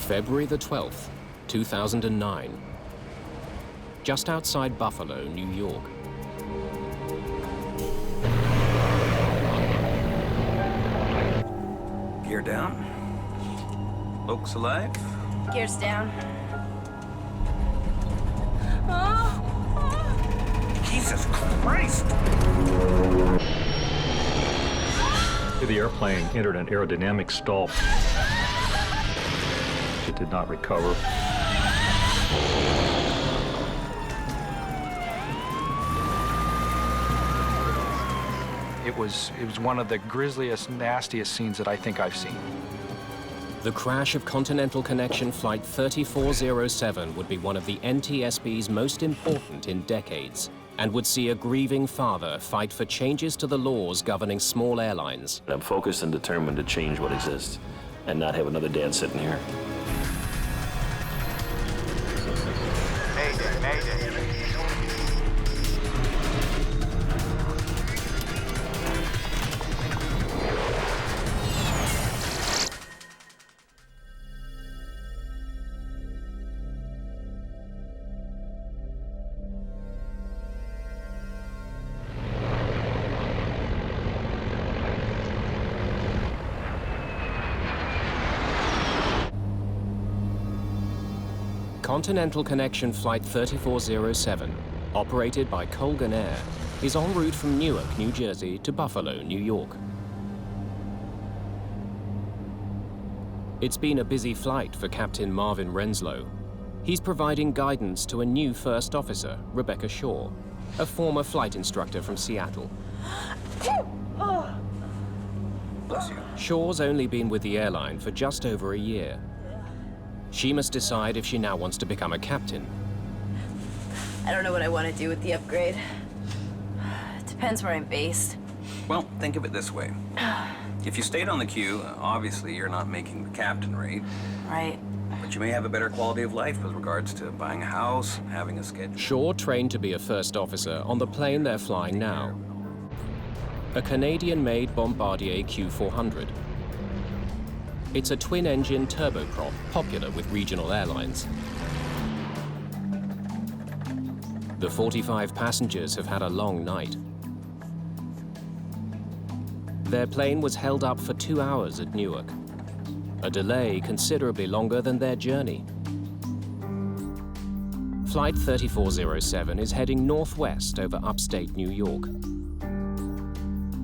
February the 12th, 2009. Just outside Buffalo, New York. Gear down. Folks alive. Gears down. Jesus Christ! The airplane entered an aerodynamic stall. It did not recover. It was one of the grisliest, nastiest scenes that I think I've seen. The crash of Continental Connection Flight 3407 would be one of the NTSB's most important in decades, and would see a grieving father fight for changes to the laws governing small airlines. I'm focused and determined to change what exists and not have another dad sitting here. Mayday, Mayday. Continental Connection Flight 3407, operated by Colgan Air, is en route from Newark, New Jersey to Buffalo, New York. It's been a busy flight for Captain Marvin Renslow. He's providing guidance to a new first officer, Rebecca Shaw, a former flight instructor from Seattle. Bless you. Shaw's only been with the airline for just over a year. She must decide if she now wants to become a captain. I don't know what I want to do with the upgrade. It depends where I'm based. Well, think of it this way. If you stayed on the queue, obviously you're not making the captain rate. Right. But you may have a better quality of life with regards to buying a house, having a schedule. Shaw trained to be a first officer on the plane they're flying now. A Canadian-made Bombardier Q400. It's a twin-engine turboprop, popular with regional airlines. The 45 passengers have had a long night. Their plane was held up for 2 hours at Newark, a delay considerably longer than their journey. Flight 3407 is heading northwest over upstate New York.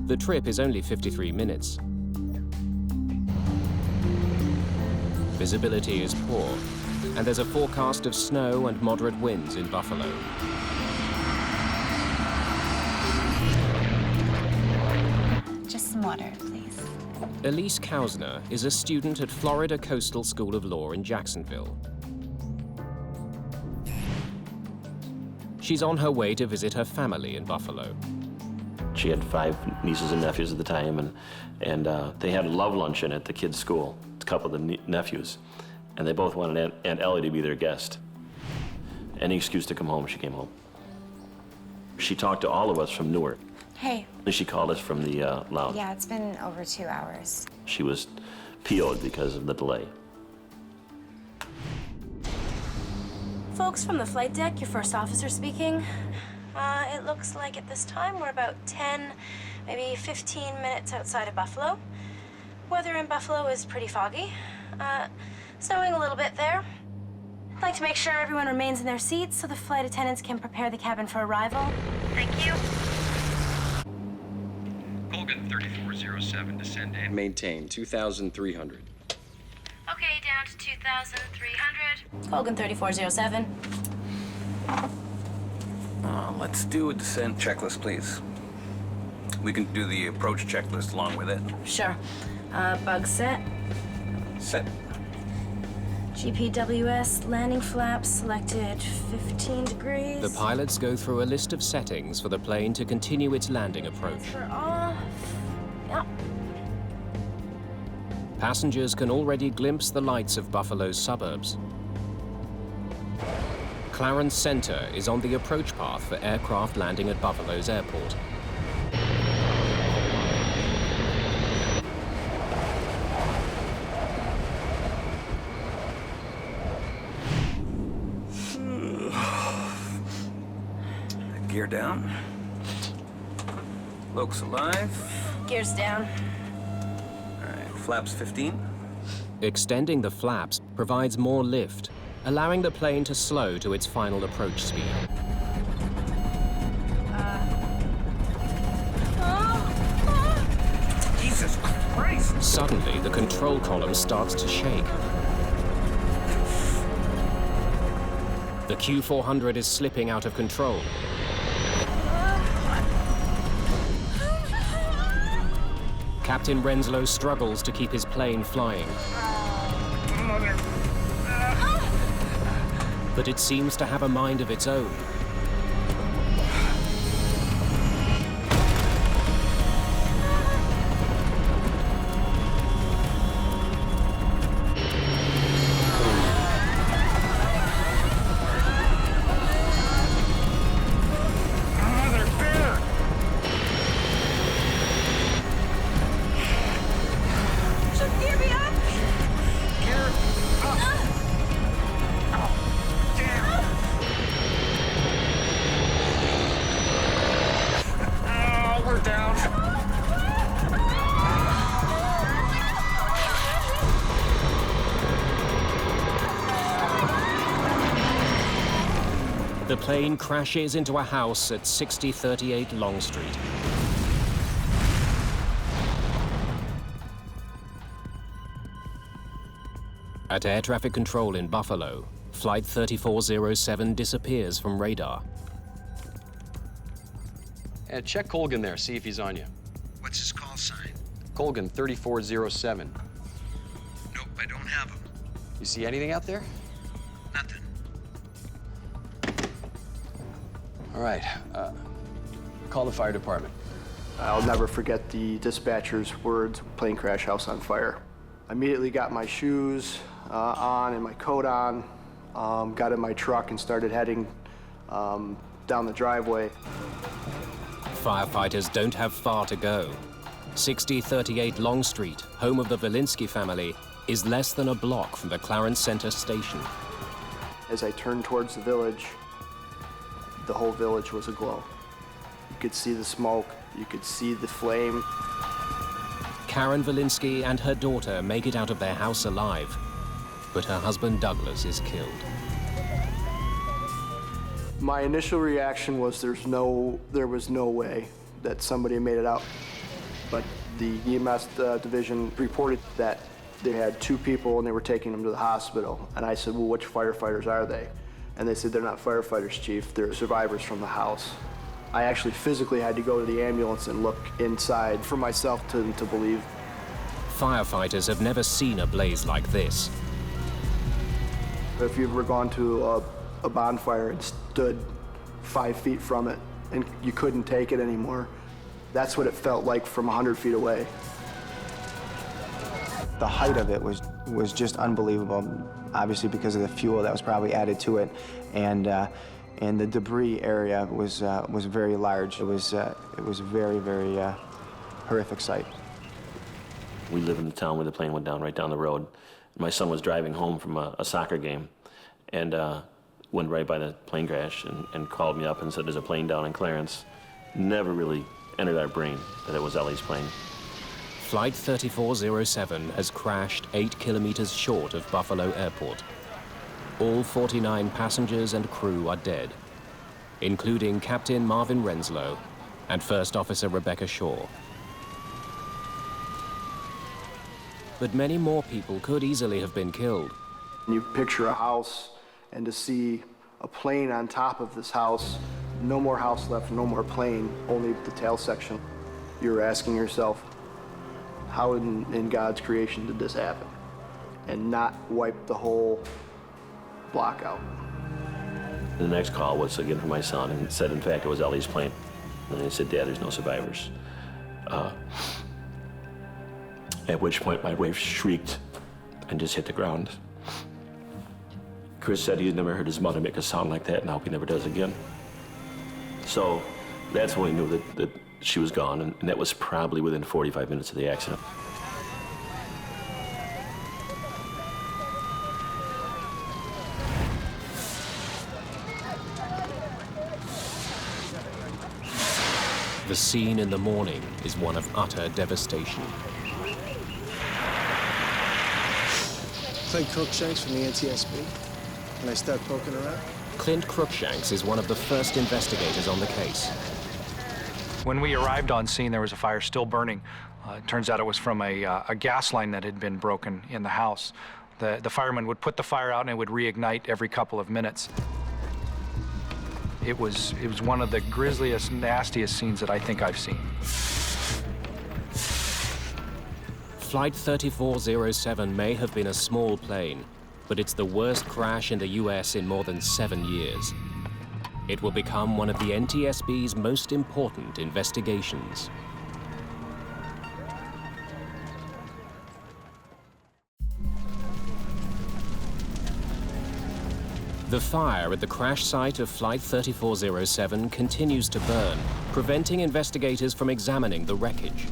The trip is only 53 minutes. Visibility is poor, and there's a forecast of snow and moderate winds in Buffalo. Just some water, please. Elise Kausner is a student at Florida Coastal School of Law in Jacksonville. She's on her way to visit her family in Buffalo. She had 5 nieces and nephews at the time, and they had a love luncheon at the kids' school, a couple of the nephews, and they both wanted Aunt Ellie to be their guest. Any excuse to come home, she came home. She talked to all of us from Newark. Hey. And she called us from the lounge. Yeah, it's been over 2 hours. She was PO'd because of the delay. Folks from the flight deck, your first officer speaking. It looks like at this time we're about 10, maybe 15 minutes outside of Buffalo. Weather in Buffalo is pretty foggy. Snowing a little bit there. I'd like to make sure everyone remains in their seats so the flight attendants can prepare the cabin for arrival. Thank you. Colgan 3407, descend and maintain 2,300. Okay, down to 2,300. Colgan 3407. Let's do a descent checklist, please. We can do the approach checklist along with it. Sure. Bug set. Set. GPWS landing flaps selected 15 degrees. The pilots go through a list of settings for the plane to continue its landing approach. Transfer off. Yep. Passengers can already glimpse the lights of Buffalo's suburbs. Clarence Center is on the approach path for aircraft landing at Buffalo's airport. gear down. Locus alive. Gears down. All right, flaps 15. Extending the flaps provides more lift, allowing the plane to slow to its final approach speed. Jesus Christ! Suddenly, the control column starts to shake. The Q400 is slipping out of control. Captain Renslow struggles to keep his plane flying. But it seems to have a mind of its own. The plane crashes into a house at 6038 Long Street. At air traffic control in Buffalo, Flight 3407 disappears from radar. Check Colgan there, see if he's on you. What's his call sign? Colgan 3407. Nope, I don't have him. You see anything out there? Nothing. All right, call the fire department. I'll never forget the dispatcher's words, plane crash, house on fire. I immediately got my shoes on and my coat on, got in my truck and started heading down the driveway. Firefighters don't have far to go. 6038 Long Street, home of the Valinsky family, is less than a block from the Clarence Center station. As I turned towards the village, the whole village was aglow. You could see the smoke, you could see the flame. Karen Valinsky and her daughter make it out of their house alive, but her husband Douglas is killed. My initial reaction was there was no way that somebody made it out. But the EMS division reported that they had 2 people and they were taking them to the hospital. And I said, well, which firefighters are they? And they said, they're not firefighters, Chief, they're survivors from the house. I actually physically had to go to the ambulance and look inside for myself to believe. Firefighters have never seen a blaze like this. If you've ever gone to a bonfire and stood 5 feet from it and you couldn't take it anymore, that's what it felt like from 100 feet away. The height of it was just unbelievable, obviously because of the fuel that was probably added to it, and the debris area was very large. It was a very, very horrific sight. We live in the town where the plane went down, right down the road. My son was driving home from a soccer game and went right by the plane crash and called me up and said, there's a plane down in Clarence. Never really entered our brain that it was Ellie's plane. Flight 3407 has crashed 8 kilometers short of Buffalo Airport. All 49 passengers and crew are dead, including Captain Marvin Renslow and First Officer Rebecca Shaw. But many more people could easily have been killed. You picture a house, and to see a plane on top of this house, no more house left, no more plane, only the tail section. You're asking yourself, how in God's creation did this happen? And not wipe the whole block out. The next call was again from my son and said, in fact, it was Ellie's plane. And he said, Dad, there's no survivors. At which point my wife shrieked and just hit the ground. Chris said he'd never heard his mother make a sound like that, and I hope he never does again. So that's when we knew that she was gone, and that was probably within 45 minutes of the accident. The scene in the morning is one of utter devastation. Clint Crookshanks from the NTSB. Can I start poking around? Clint Crookshanks is one of the first investigators on the case. When we arrived on scene, there was a fire still burning. It turns out it was from a gas line that had been broken in the house. The fireman would put the fire out and it would reignite every couple of minutes. It was one of the grisliest, nastiest scenes that I think I've seen. Flight 3407 may have been a small plane, but it's the worst crash in the US in more than 7 years. It will become one of the NTSB's most important investigations. The fire at the crash site of Flight 3407 continues to burn, preventing investigators from examining the wreckage.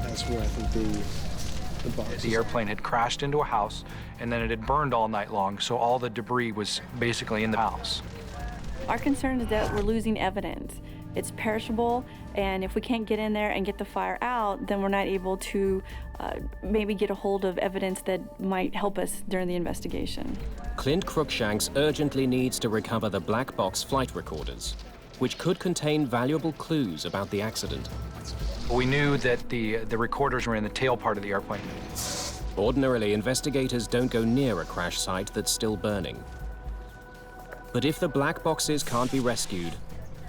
That's where I think the box. The airplane had crashed into a house, and then it had burned all night long, so all the debris was basically in the house. Our concern is that we're losing evidence. It's perishable, and if we can't get in there and get the fire out, then we're not able to maybe get a hold of evidence that might help us during the investigation. Clint Crookshanks urgently needs to recover the black box flight recorders, which could contain valuable clues about the accident. We knew that the recorders were in the tail part of the airplane. Ordinarily, investigators don't go near a crash site that's still burning. But if the black boxes can't be rescued,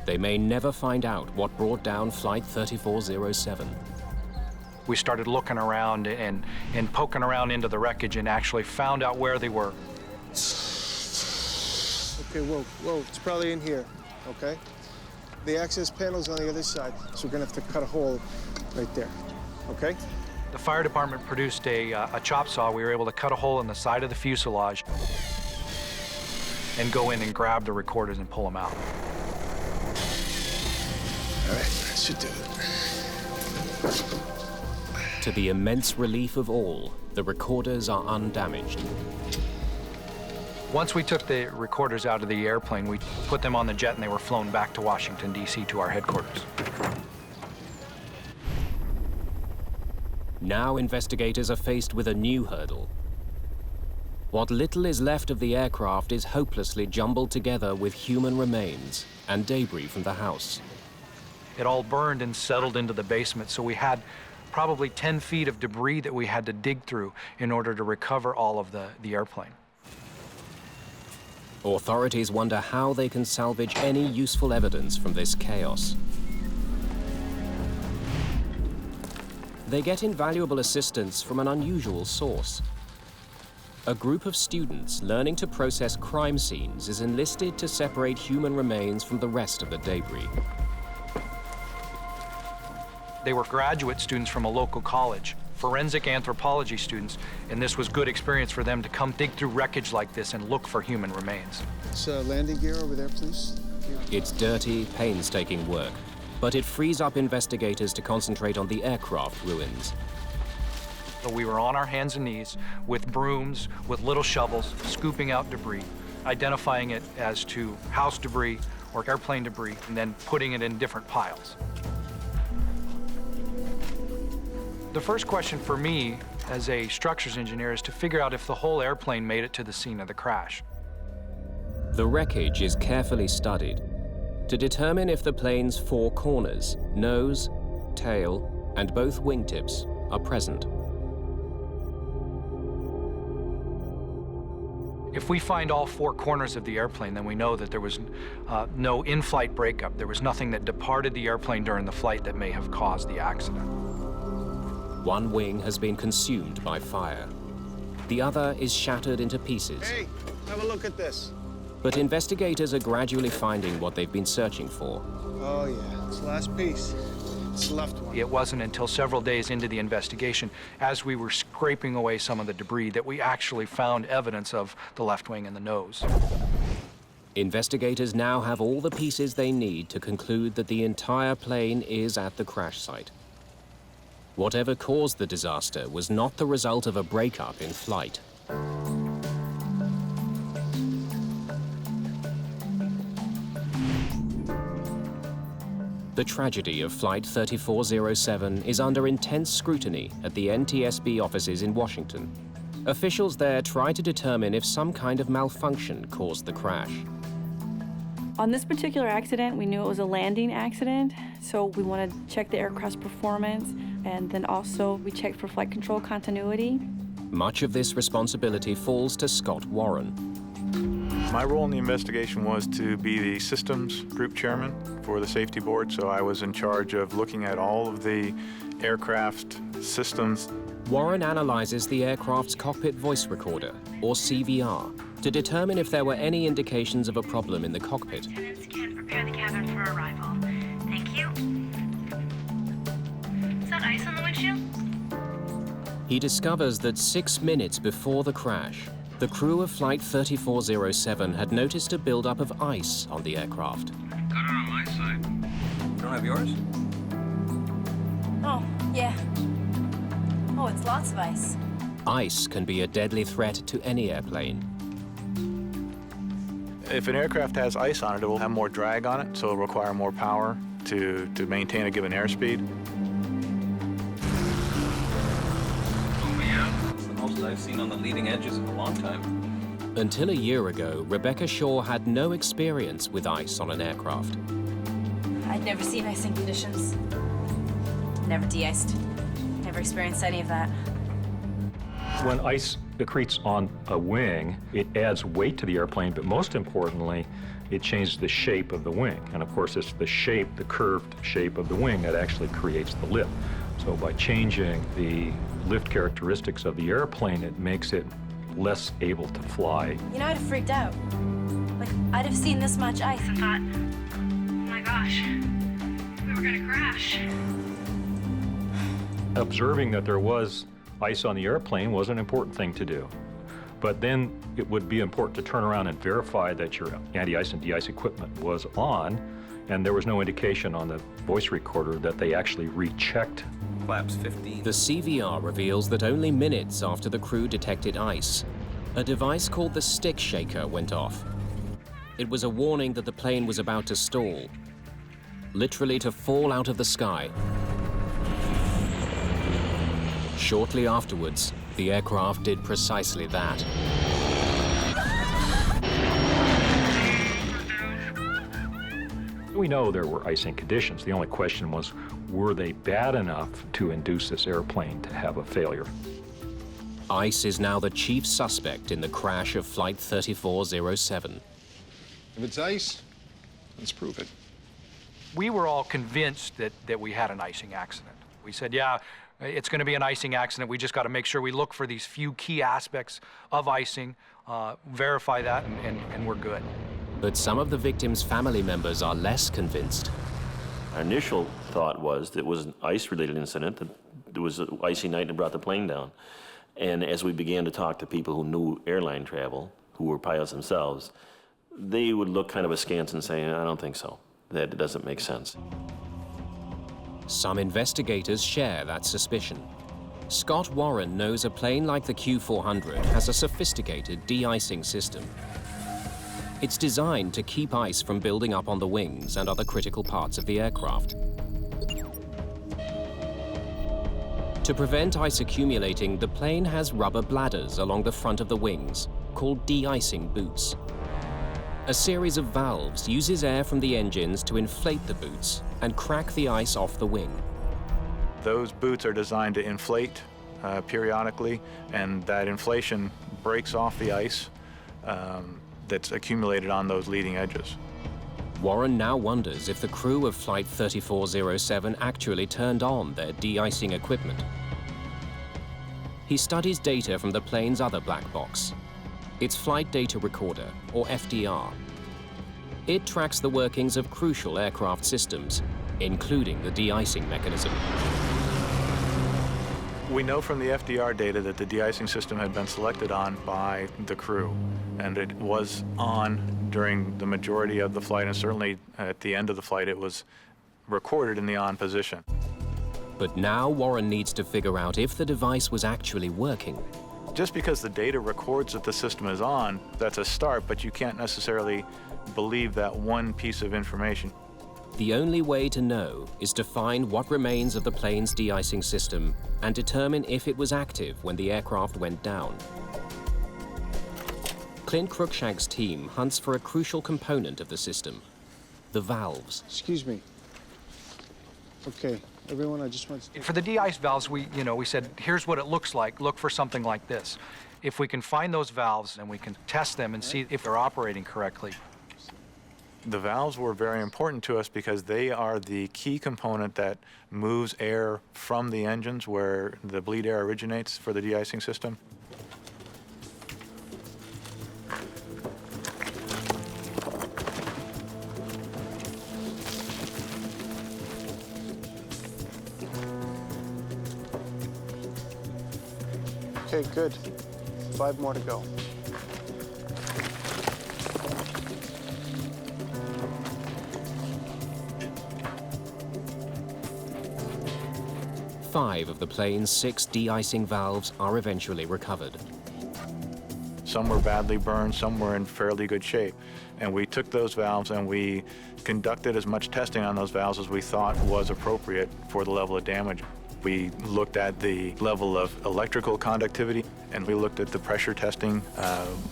they may never find out what brought down Flight 3407. We started looking around and poking around into the wreckage and actually found out where they were. Okay, whoa, it's probably in here, okay? The access panel's on the other side, so we're gonna have to cut a hole right there, okay? The fire department produced a chop saw. We were able to cut a hole in the side of the fuselage and go in and grab the recorders and pull them out. All right, that should do it. To the immense relief of all, the recorders are undamaged. Once we took the recorders out of the airplane, we put them on the jet and they were flown back to Washington, D.C. to our headquarters. Now investigators are faced with a new hurdle. What little is left of the aircraft is hopelessly jumbled together with human remains and debris from the house. It all burned and settled into the basement, so we had probably 10 feet of debris that we had to dig through in order to recover all of the airplane. Authorities wonder how they can salvage any useful evidence from this chaos. They get invaluable assistance from an unusual source. A group of students learning to process crime scenes is enlisted to separate human remains from the rest of the debris. They were graduate students from a local college, forensic anthropology students, and this was good experience for them to come dig through wreckage like this and look for human remains. It's landing gear over there, please. It's dirty, painstaking work, but it frees up investigators to concentrate on the aircraft ruins. So we were on our hands and knees with brooms, with little shovels, scooping out debris, identifying it as to house debris or airplane debris, and then putting it in different piles. The first question for me as a structures engineer is to figure out if the whole airplane made it to the scene of the crash. The wreckage is carefully studied to determine if the plane's four corners, nose, tail, and both wingtips are present. If we find all four corners of the airplane, then we know that there was no in-flight breakup. There was nothing that departed the airplane during the flight that may have caused the accident. One wing has been consumed by fire. The other is shattered into pieces. Hey, have a look at this. But investigators are gradually finding what they've been searching for. Oh yeah, it's the last piece. It's the left one. It wasn't until several days into the investigation, as we were scraping away some of the debris, that we actually found evidence of the left wing and the nose. Investigators now have all the pieces they need to conclude that the entire plane is at the crash site. Whatever caused the disaster was not the result of a breakup in flight. The tragedy of Flight 3407 is under intense scrutiny at the NTSB offices in Washington. Officials there try to determine if some kind of malfunction caused the crash. On this particular accident, we knew it was a landing accident, so we wanted to check the aircraft's performance, and then also we checked for flight control continuity. Much of this responsibility falls to Scott Warren. My role in the investigation was to be the systems group chairman for the safety board, so I was in charge of looking at all of the aircraft systems. Warren analyzes the aircraft's cockpit voice recorder, or CVR, to determine if there were any indications of a problem in the cockpit. Attendants can prepare the cabin for arrival. Thank you. Is that ice on the windshield? He discovers that 6 minutes before the crash, the crew of Flight 3407 had noticed a buildup of ice on the aircraft. Got it on my side. You don't have yours? Oh, yeah. Oh, it's lots of ice. Ice can be a deadly threat to any airplane. If an aircraft has ice on it, it will have more drag on it, so it'll require more power to maintain a given airspeed. Oh, yeah. It's the most I've seen on the leading edges in a long time. Until a year ago, Rebecca Shaw had no experience with ice on an aircraft. I'd never seen icing conditions. Never de-iced. Never experienced any of that. When ice accretes on a wing, it adds weight to the airplane, but most importantly, it changes the shape of the wing. And of course, it's the shape, the curved shape of the wing that actually creates the lift. So by changing the lift characteristics of the airplane, it makes it less able to fly. You know, I'd have freaked out. Like, I'd have seen this much ice and thought, Oh my gosh, we were gonna crash. Observing that there was ice on the airplane was an important thing to do. But then it would be important to turn around and verify that your anti-ice and de-ice equipment was on, and there was no indication on the voice recorder that they actually rechecked. Flaps 15. The CVR reveals that only minutes after the crew detected ice, a device called the stick shaker went off. It was a warning that the plane was about to stall, literally to fall out of the sky. Shortly afterwards, the aircraft did precisely that. We know there were icing conditions. The only question was, were they bad enough to induce this airplane to have a failure? Ice is now the chief suspect in the crash of Flight 3407. If it's ice, let's prove it. We were all convinced that we had an icing accident. We said, yeah, it's going to be an icing accident. We just got to make sure we look for these few key aspects of icing, verify that, and we're good. But some of the victims' family members are less convinced. Our initial thought was that it was an ice-related incident, that there was an icy night and brought the plane down. And as we began to talk to people who knew airline travel, who were pilots themselves, they would look kind of askance and say, I don't think so. That doesn't make sense. Some investigators share that suspicion. Scott Warren knows a plane like the Q400 has a sophisticated de-icing system. It's designed to keep ice from building up on the wings and other critical parts of the aircraft. To prevent ice accumulating, the plane has rubber bladders along the front of the wings, called de-icing boots. A series of valves uses air from the engines to inflate the boots and crack the ice off the wing. Those boots are designed to inflate periodically, and that inflation breaks off the ice that's accumulated on those leading edges. Warren now wonders if the crew of Flight 3407 actually turned on their de-icing equipment. He studies data from the plane's other black box, its flight data recorder, or FDR. It tracks the workings of crucial aircraft systems, including the de-icing mechanism. We know from the FDR data that the de-icing system had been selected on by the crew, and it was on during the majority of the flight, and certainly at the end of the flight it was recorded in the on position. But now Warren needs to figure out if the device was actually working. Just because the data records that the system is on, that's a start, but you can't necessarily believe that one piece of information. The only way to know is to find what remains of the plane's de-icing system and determine if it was active when the aircraft went down. Clint Cruikshank's team hunts for a crucial component of the system, the valves. Excuse me. Okay, everyone, I just want to... For the de-ice valves, we said, here's what it looks like. Look for something like this. If we can find those valves and we can test them and see if they're operating correctly. The valves were very important to us because they are the key component that moves air from the engines where the bleed air originates for the de-icing system. Okay, good. 5 more to go. Five of the plane's 6 de-icing valves are eventually recovered. Some were badly burned, some were in fairly good shape. And we took those valves and we conducted as much testing on those valves as we thought was appropriate for the level of damage. We looked at the level of electrical conductivity, and we looked at the pressure testing.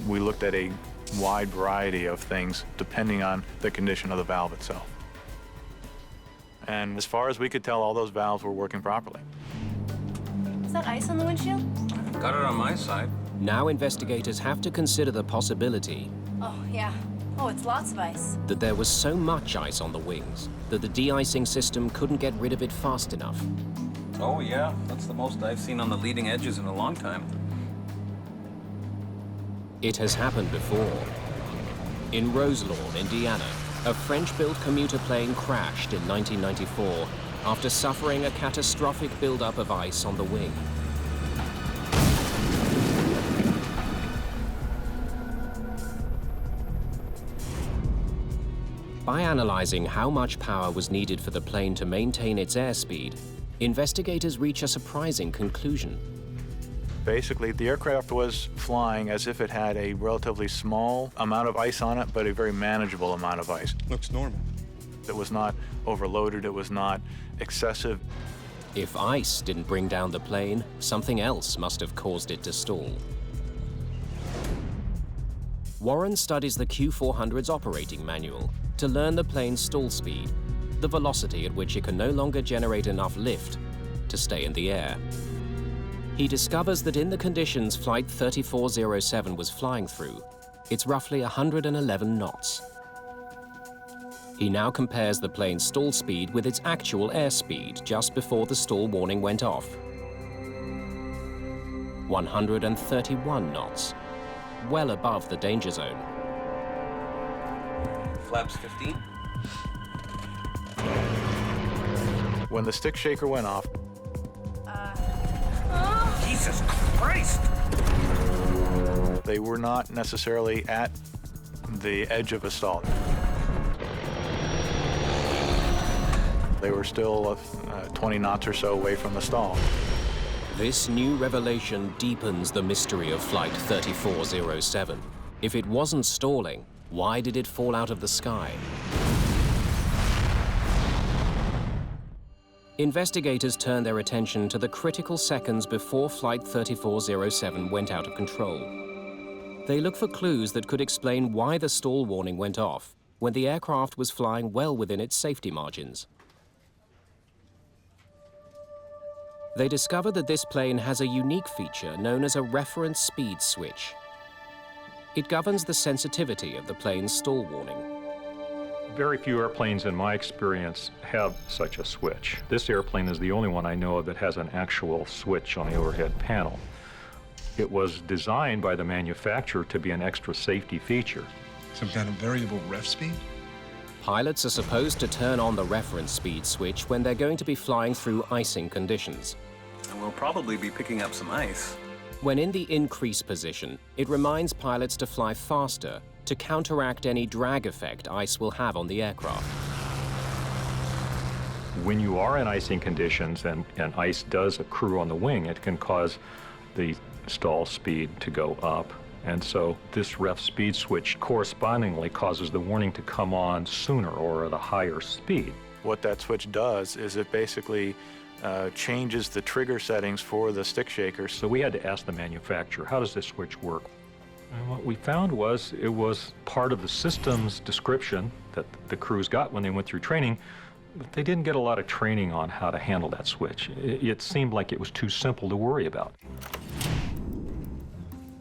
We looked at a wide variety of things depending on the condition of the valve itself. And as far as we could tell, all those valves were working properly. Is that ice on the windshield? Got it on my side. Now investigators have to consider the possibility Oh, yeah. Oh, it's lots of ice. that there was so much ice on the wings that the de-icing system couldn't get rid of it fast enough. Oh, yeah. That's the most I've seen on the leading edges in a long time. It has happened before. In Roselawn, Indiana, a French-built commuter plane crashed in 1994 after suffering a catastrophic buildup of ice on the wing. By analyzing how much power was needed for the plane to maintain its airspeed, investigators reach a surprising conclusion. Basically, the aircraft was flying as if it had a relatively small amount of ice on it, but a very manageable amount of ice. Looks normal. It was not overloaded, it was not excessive. If ice didn't bring down the plane, something else must have caused it to stall. Warren studies the Q400's operating manual to learn the plane's stall speed, the velocity at which it can no longer generate enough lift to stay in the air. He discovers that in the conditions Flight 3407 was flying through, it's roughly 111 knots. He now compares the plane's stall speed with its actual airspeed just before the stall warning went off. 131 knots, well above the danger zone. Flaps 15. When the stick shaker went off, Jesus Christ! they were not necessarily at the edge of a stall. They were still 20 knots or so away from the stall. This new revelation deepens the mystery of Flight 3407. If it wasn't stalling, why did it fall out of the sky? Investigators turned their attention to the critical seconds before Flight 3407 went out of control. They look for clues that could explain why the stall warning went off when the aircraft was flying well within its safety margins. They discover that this plane has a unique feature known as a reference speed switch. It governs the sensitivity of the plane's stall warning. Very few airplanes, in my experience, have such a switch. This airplane is the only one I know of that has an actual switch on the overhead panel. It was designed by the manufacturer to be an extra safety feature. Some kind of variable ref speed? Pilots are supposed to turn on the reference speed switch when they're going to be flying through icing conditions. And we'll probably be picking up some ice. When in the increase position, it reminds pilots to fly faster to counteract any drag effect ice will have on the aircraft. When you are in icing conditions and ice does accrue on the wing, it can cause the stall speed to go up And so this ref speed switch correspondingly causes the warning to come on sooner or at a higher speed. What that switch does is it basically changes the trigger settings for the stick shaker. So we had to ask the manufacturer, how does this switch work? And what we found was it was part of the system's description that the crews got when they went through training, but they didn't get a lot of training on how to handle that switch. It seemed like it was too simple to worry about.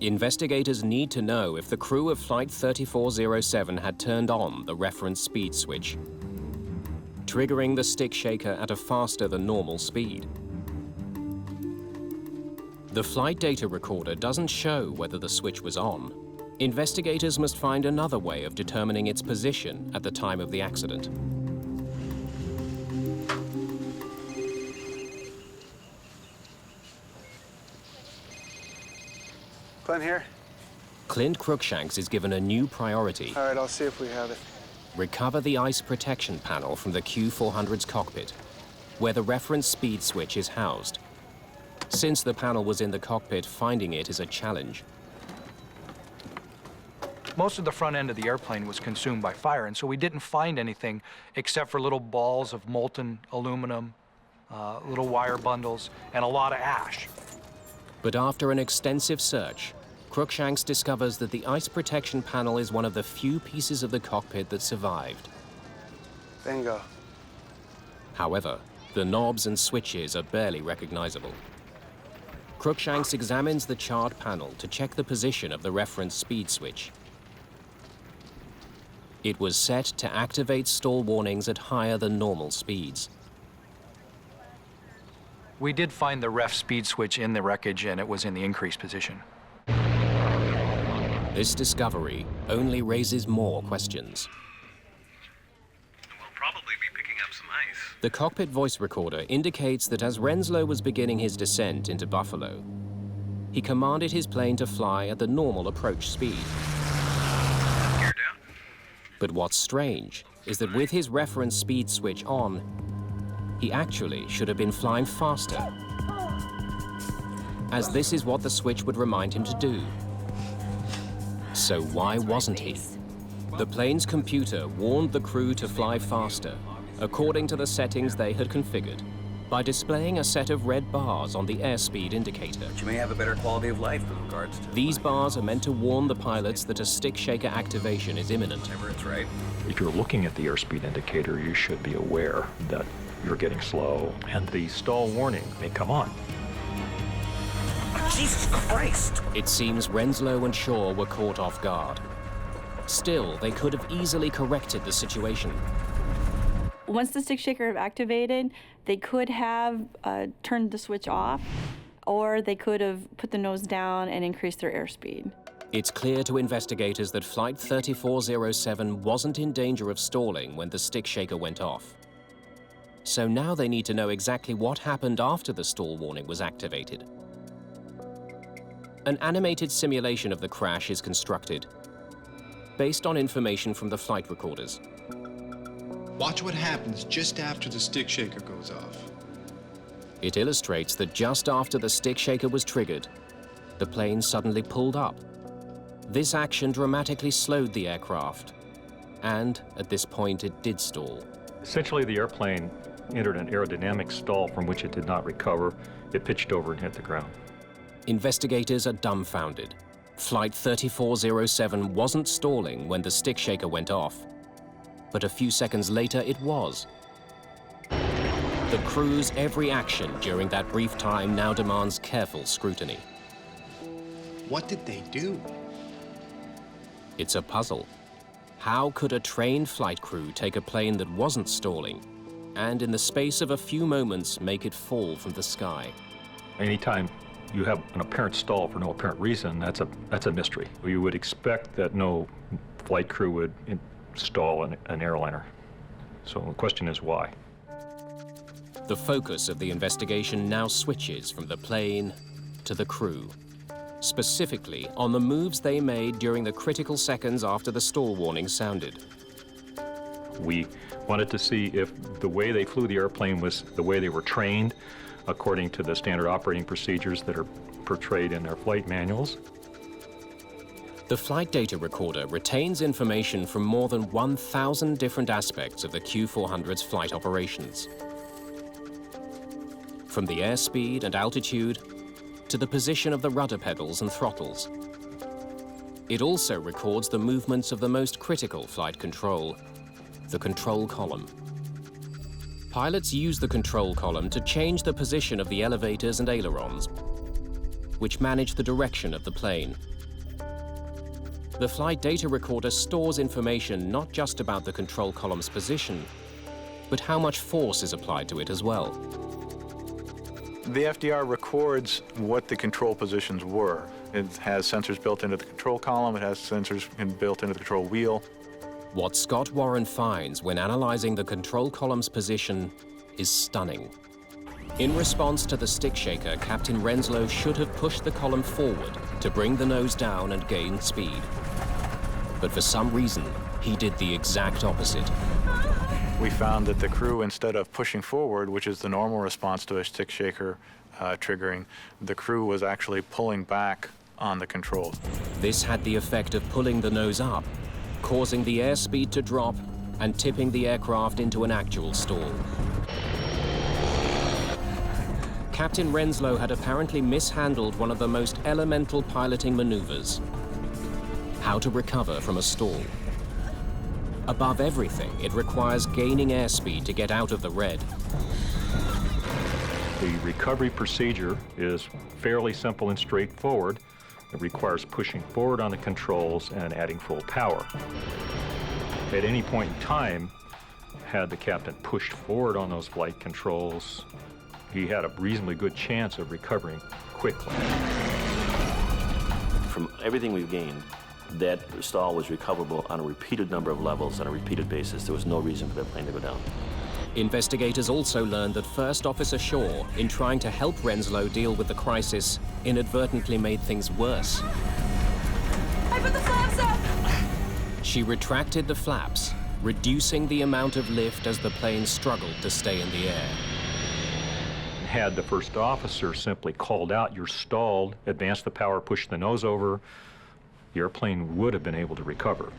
Investigators need to know if the crew of Flight 3407 had turned on the reference speed switch, triggering the stick shaker at a faster than normal speed. The flight data recorder doesn't show whether the switch was on. Investigators must find another way of determining its position at the time of the accident. Clint here. Clint Cruikshanks is given a new priority. All right, I'll see if we have it. Recover the ice protection panel from the Q400's cockpit, where the reference speed switch is housed. Since the panel was in the cockpit, finding it is a challenge. Most of the front end of the airplane was consumed by fire, and so we didn't find anything except for little balls of molten aluminum, little wire bundles, and a lot of ash. But after an extensive search, Cruikshanks discovers that the ice protection panel is one of the few pieces of the cockpit that survived. Bingo. However, the knobs and switches are barely recognizable. Cruikshanks examines the charred panel to check the position of the reference speed switch. It was set to activate stall warnings at higher than normal speeds. We did find the ref speed switch in the wreckage, and it was in the increased position. This discovery only raises more questions. We'll probably be picking up some ice. The cockpit voice recorder indicates that as Renslow was beginning his descent into Buffalo, he commanded his plane to fly at the normal approach speed. Gear down. But what's strange is that with his reference speed switch on, he actually should have been flying faster, as this is what the switch would remind him to do. So why wasn't he? The plane's computer warned the crew to fly faster, according to the settings they had configured, by displaying a set of red bars on the airspeed indicator. But you may have a better quality of life with regards to... These bars are meant to warn the pilots that a stick shaker activation is imminent. Whenever it's right. If you're looking at the airspeed indicator, you should be aware that you're getting slow, and the stall warning may come on. Jesus Christ! It seems Renslow and Shaw were caught off guard. Still, they could have easily corrected the situation. Once the stick shaker activated, they could have turned the switch off, or they could have put the nose down and increased their airspeed. It's clear to investigators that Flight 3407 wasn't in danger of stalling when the stick shaker went off. So now they need to know exactly what happened after the stall warning was activated. An animated simulation of the crash is constructed, based on information from the flight recorders. Watch what happens just after the stick shaker goes off. It illustrates that just after the stick shaker was triggered, the plane suddenly pulled up. This action dramatically slowed the aircraft, and at this point it did stall. Essentially, the airplane entered an aerodynamic stall from which it did not recover. It pitched over and hit the ground. Investigators are dumbfounded. Flight 3407 wasn't stalling when the stick shaker went off, but a few seconds later it was. The crew's every action during that brief time now demands careful scrutiny. What did they do? It's a puzzle. How could a trained flight crew take a plane that wasn't stalling and in the space of a few moments make it fall from the sky? Anytime you have an apparent stall for no apparent reason, that's a mystery. You would expect that no flight crew would stall an airliner. So the question is why? The focus of the investigation now switches from the plane to the crew, specifically on the moves they made during the critical seconds after the stall warning sounded. We wanted to see if the way they flew the airplane was the way they were trained, according to the standard operating procedures that are portrayed in their flight manuals. The flight data recorder retains information from more than 1,000 different aspects of the Q400's flight operations. From the airspeed and altitude to the position of the rudder pedals and throttles. It also records the movements of the most critical flight control, the control column. Pilots use the control column to change the position of the elevators and ailerons, which manage the direction of the plane. The flight data recorder stores information not just about the control column's position, but how much force is applied to it as well. The FDR records what the control positions were. It has sensors built into the control column, it has sensors built into the control wheel. What Scott Warren finds when analyzing the control column's position is stunning. In response to the stick shaker, Captain Renslow should have pushed the column forward to bring the nose down and gain speed. But for some reason, he did the exact opposite. We found that the crew, instead of pushing forward, which is the normal response to a stick shaker triggering, the crew was actually pulling back on the controls. This had the effect of pulling the nose up, causing the airspeed to drop and tipping the aircraft into an actual stall. Captain Renslow had apparently mishandled one of the most elemental piloting maneuvers: how to recover from a stall. Above everything, it requires gaining airspeed to get out of the red. The recovery procedure is fairly simple and straightforward. It requires pushing forward on the controls and adding full power. At any point in time, had the captain pushed forward on those flight controls, he had a reasonably good chance of recovering quickly. From everything we've gained, that stall was recoverable on a repeated number of levels on a repeated basis. There was no reason for that plane to go down. Investigators also learned that First Officer Shaw, in trying to help Renslow deal with the crisis, inadvertently made things worse. I put the flaps up! She retracted the flaps, reducing the amount of lift as the plane struggled to stay in the air. Had the first officer simply called out, "You're stalled," advanced the power, pushed the nose over, the airplane would have been able to recover.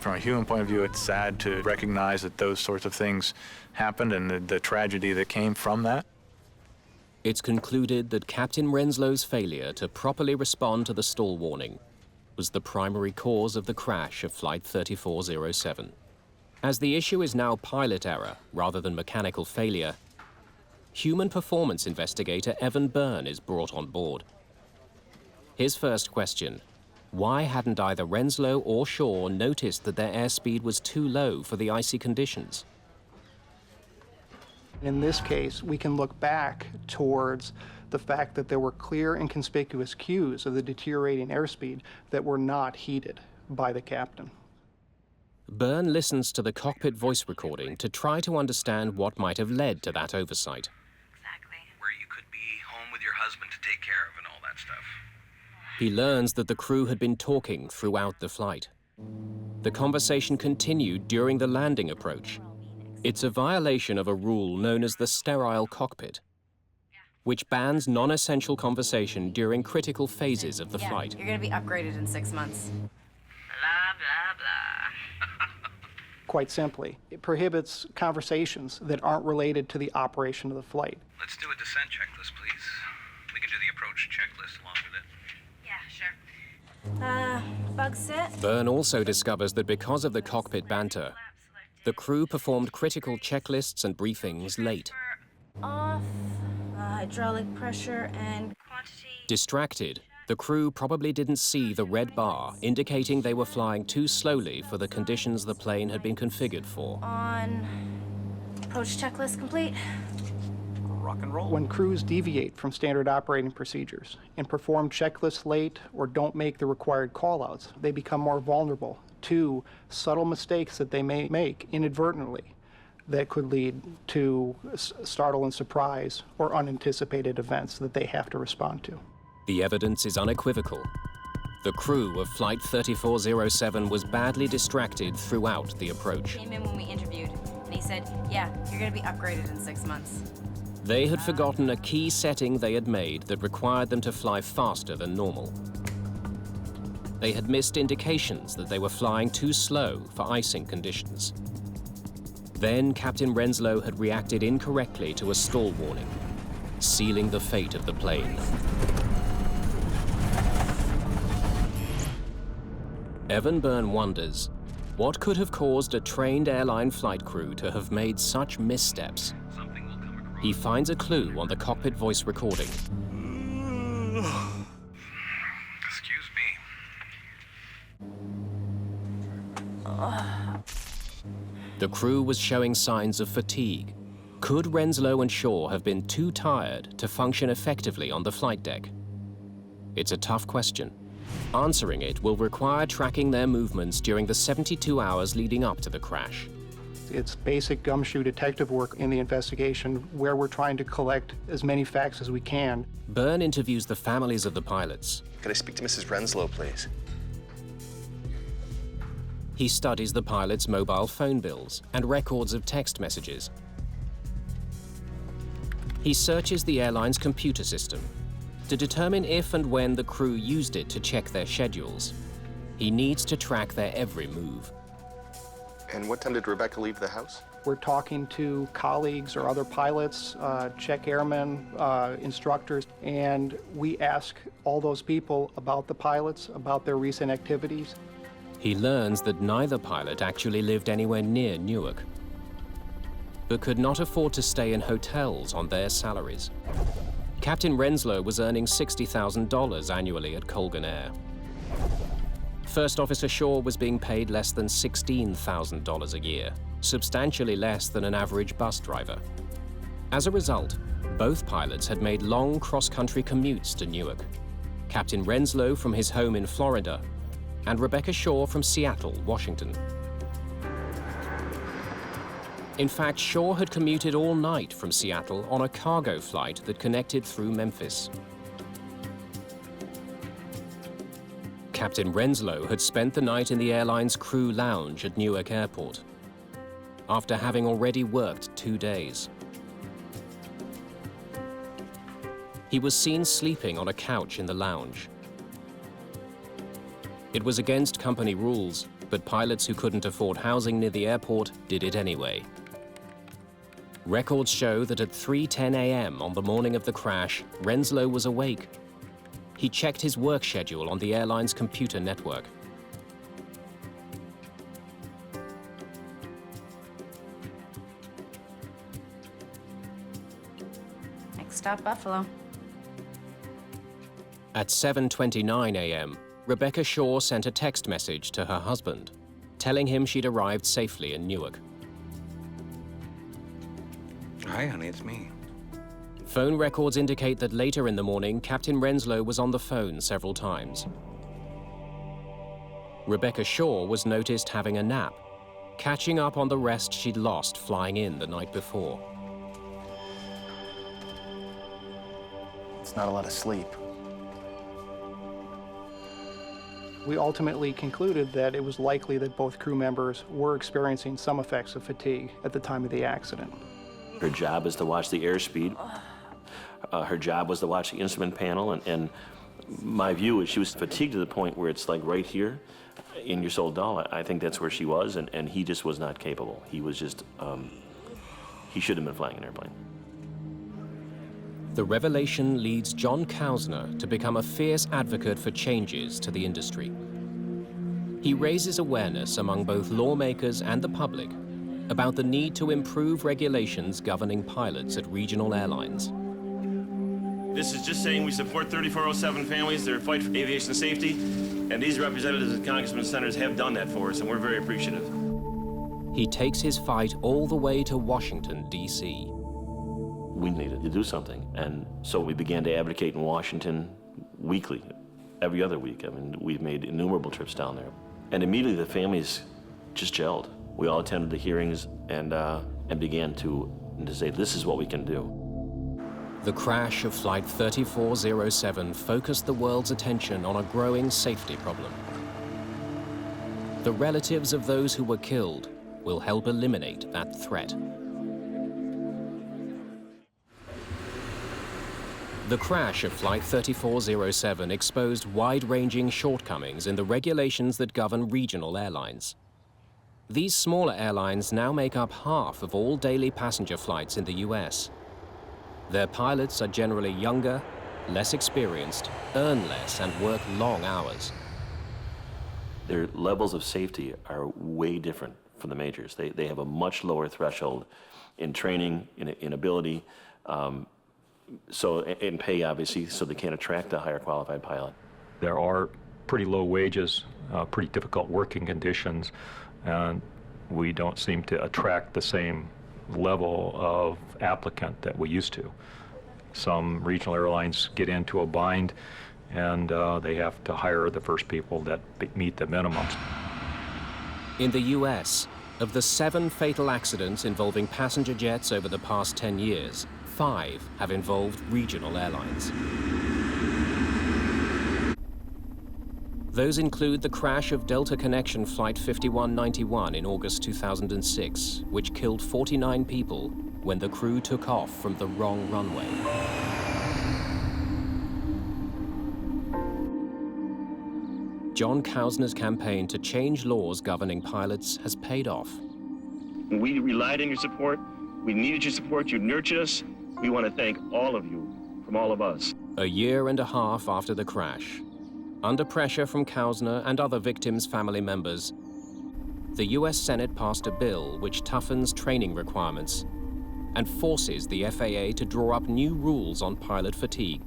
From a human point of view, it's sad to recognize that those sorts of things happened and the tragedy that came from that. It's concluded that Captain Renslow's failure to properly respond to the stall warning was the primary cause of the crash of Flight 3407. As the issue is now pilot error rather than mechanical failure, human performance investigator Evan Byrne is brought on board. His first question: why hadn't either Renslow or Shaw noticed that their airspeed was too low for the icy conditions? In this case, we can look back towards the fact that there were clear and conspicuous cues of the deteriorating airspeed that were not heeded by the captain. Byrne listens to the cockpit voice recording to try to understand what might have led to that oversight. Where you could be home with your husband to take care of and all that stuff. He learns that the crew had been talking throughout the flight. The conversation continued during the landing approach. It's a violation of a rule known as the Sterile cockpit, which bans non-essential conversation during critical phases of the flight. You're gonna be upgraded in 6 months. Blah, blah, blah. Quite simply, it prohibits conversations that aren't related to the operation of the flight. Let's do a descent checklist, please. We can do the approach checklist along with it. Yeah, sure. Bug set. Byrne also discovers that because of the cockpit banter, the crew performed critical checklists and briefings late. Off. Hydraulic pressure and quantity. Distracted, the crew probably didn't see the red bar indicating they were flying too slowly for the conditions the plane had been configured for. On. Approach checklist complete. Rock and roll. When crews deviate from standard operating procedures and perform checklists late or don't make the required callouts, they become more vulnerable to subtle mistakes that they may make inadvertently that could lead to startle and surprise or unanticipated events that they have to respond to. The evidence is unequivocal. The crew of Flight 3407 was badly distracted throughout the approach. Came in when we interviewed, and he said, yeah, you're gonna be upgraded in 6 months. They had forgotten a key setting they had made that required them to fly faster than normal. they had missed indications that they were flying too slow for icing conditions. Then Captain Renslow had reacted incorrectly to a stall warning, sealing the fate of the plane. Evan Byrne wonders, what could have caused a trained airline flight crew to have made such missteps? He finds a clue on the cockpit voice recording. Excuse me. The crew was showing signs of fatigue. Could Renslow and Shaw have been too tired to function effectively on the flight deck? It's a tough question. Answering it will require tracking their movements during the 72 hours leading up to the crash. It's basic gumshoe detective work in the investigation where we're trying to collect as many facts as we can. Byrne interviews the families of the pilots. Could I speak to Mrs. Renslow, please? He studies the pilots' mobile phone bills and records of text messages. He searches the airline's computer system to determine if and when the crew used it to check their schedules. He needs to track their every move. And what time did Rebecca leave the house? We're talking to colleagues or other pilots, check airmen, instructors, and we ask all those people about the pilots, about their recent activities. He learns that neither pilot actually lived anywhere near Newark, but could not afford to stay in hotels on their salaries. Captain Renslow was earning $60,000 annually at Colgan Air. First Officer Shaw was being paid less than $16,000 a year, substantially less than an average bus driver. As a result, both pilots had made long cross-country commutes to Newark. Captain Renslow from his home in Florida, and Rebecca Shaw from Seattle, Washington. In fact, Shaw had commuted all night from Seattle on a cargo flight that connected through Memphis. Captain Renslow had spent the night in the airline's crew lounge at Newark Airport, after having already worked 2 days. He was seen sleeping on a couch in the lounge. It was against company rules, but pilots who couldn't afford housing near the airport did it anyway. Records show that at 3:10 a.m. on the morning of the crash, Renslow was awake. He checked his work schedule on the airline's computer network. Next stop, Buffalo. At 7:29 a.m., Rebecca Shaw sent a text message to her husband, telling him she'd arrived safely in Newark. Hi, honey, it's me. Phone records indicate that later in the morning, Captain Renslow was on the phone several times. Rebecca Shaw was noticed having a nap, catching up on the rest she'd lost flying in the night before. It's not a lot of sleep. We ultimately concluded that it was likely that both crew members were experiencing some effects of fatigue at the time of the accident. Her job is to watch the airspeed. Her job was to watch the instrument panel, and my view is she was fatigued to the point where it's like right here, and you're so dull. I think that's where she was, and he just was not capable. He was just, he should have been flying an airplane. The revelation leads John Kausner to become a fierce advocate for changes to the industry. He raises awareness among both lawmakers and the public about the need to improve regulations governing pilots at regional airlines. This is just saying we support 3407 families, their fight for aviation safety, and these representatives and congressmen and senators have done that for us, and we're very appreciative. He takes his fight all the way to Washington, D.C. We needed to do something, and so we began to advocate in Washington weekly, every other week. I mean, we've made innumerable trips down there. And immediately the families just gelled. We all attended the hearings and began to say, this is what we can do. The crash of Flight 3407 focused the world's attention on a growing safety problem. The relatives of those who were killed will help eliminate that threat. The crash of Flight 3407 exposed wide-ranging shortcomings in the regulations that govern regional airlines. These smaller airlines now make up half of all daily passenger flights in the US. Their pilots are generally younger, less experienced, earn less, and work long hours. Their levels of safety are way different from the majors. They have a much lower threshold in training, in ability, so in pay, obviously, so they can't attract a higher qualified pilot. There are pretty low wages, pretty difficult working conditions, and we don't seem to attract the same level of applicant that we used to. Some regional airlines get into a bind, and they have to hire the first people that meet the minimums. In the US, of the 7 fatal accidents involving passenger jets over the past 10 years, 5 have involved regional airlines. Those include the crash of Delta Connection Flight 5191 in August 2006, which killed 49 people when the crew took off from the wrong runway. John Kausner's campaign to change laws governing pilots has paid off. We relied on your support. We needed your support. You nurtured us. We want to thank all of you from all of us. A year and a half after the crash, under pressure from Kausner and other victims' family members, the US Senate passed a bill which toughens training requirements and forces the FAA to draw up new rules on pilot fatigue.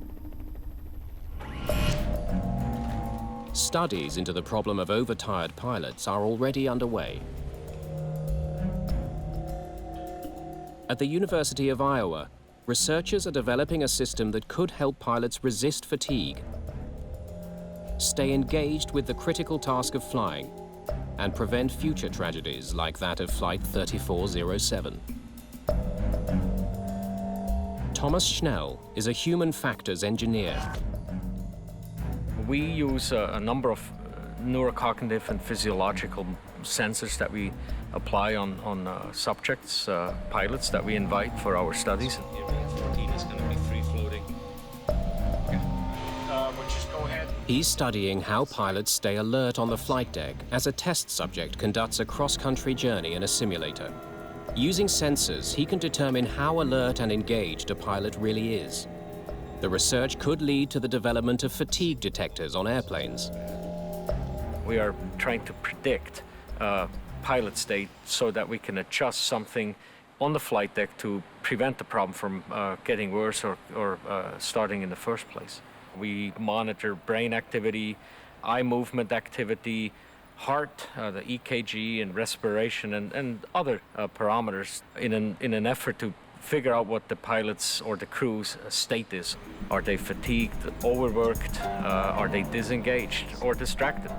Studies into the problem of overtired pilots are already underway. At the University of Iowa, researchers are developing a system that could help pilots resist fatigue, stay engaged with the critical task of flying, and prevent future tragedies like that of Flight 3407. Thomas Schnell is a human factors engineer. We use a number of neurocognitive and physiological sensors that we apply on subjects, pilots that we invite for our studies. He's studying how pilots stay alert on the flight deck as a test subject conducts a cross-country journey in a simulator. Using sensors, he can determine how alert and engaged a pilot really is. The research could lead to the development of fatigue detectors on airplanes. We are trying to predict pilot state so that we can adjust something on the flight deck to prevent the problem from getting worse or starting in the first place. We monitor brain activity, eye movement activity, heart, the EKG and respiration and other parameters in an effort to figure out what the pilot's or the crew's state is. Are they fatigued, overworked, are they disengaged or distracted?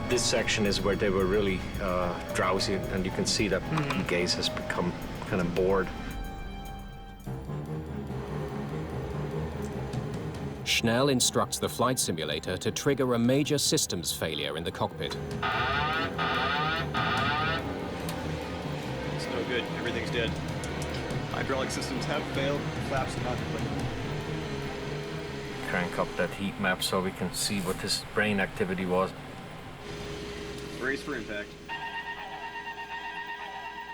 This section is where they were really drowsy, and you can see that the gaze has become kind of bored. Schnell instructs the flight simulator to trigger a major systems failure in the cockpit. It's no good. Everything's dead. Hydraulic systems have failed. Flaps are not applicable. Crank up that heat map so we can see what his brain activity was. Brace for impact.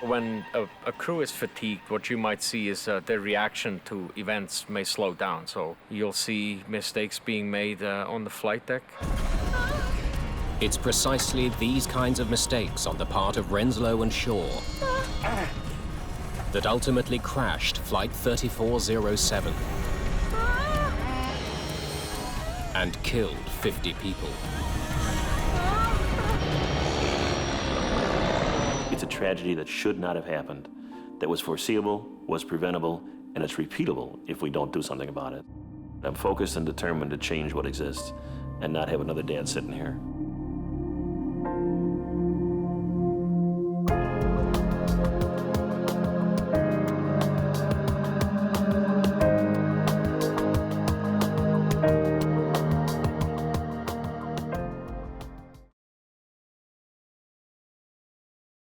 When a crew is fatigued, what you might see is their reaction to events may slow down. So you'll see mistakes being made on the flight deck. It's precisely these kinds of mistakes on the part of Renslow and Shaw that ultimately crashed Flight 3407 and killed 50 people. It's a tragedy that should not have happened, that was foreseeable, was preventable, and it's repeatable if we don't do something about it. I'm focused and determined to change what exists and not have another dad sitting here.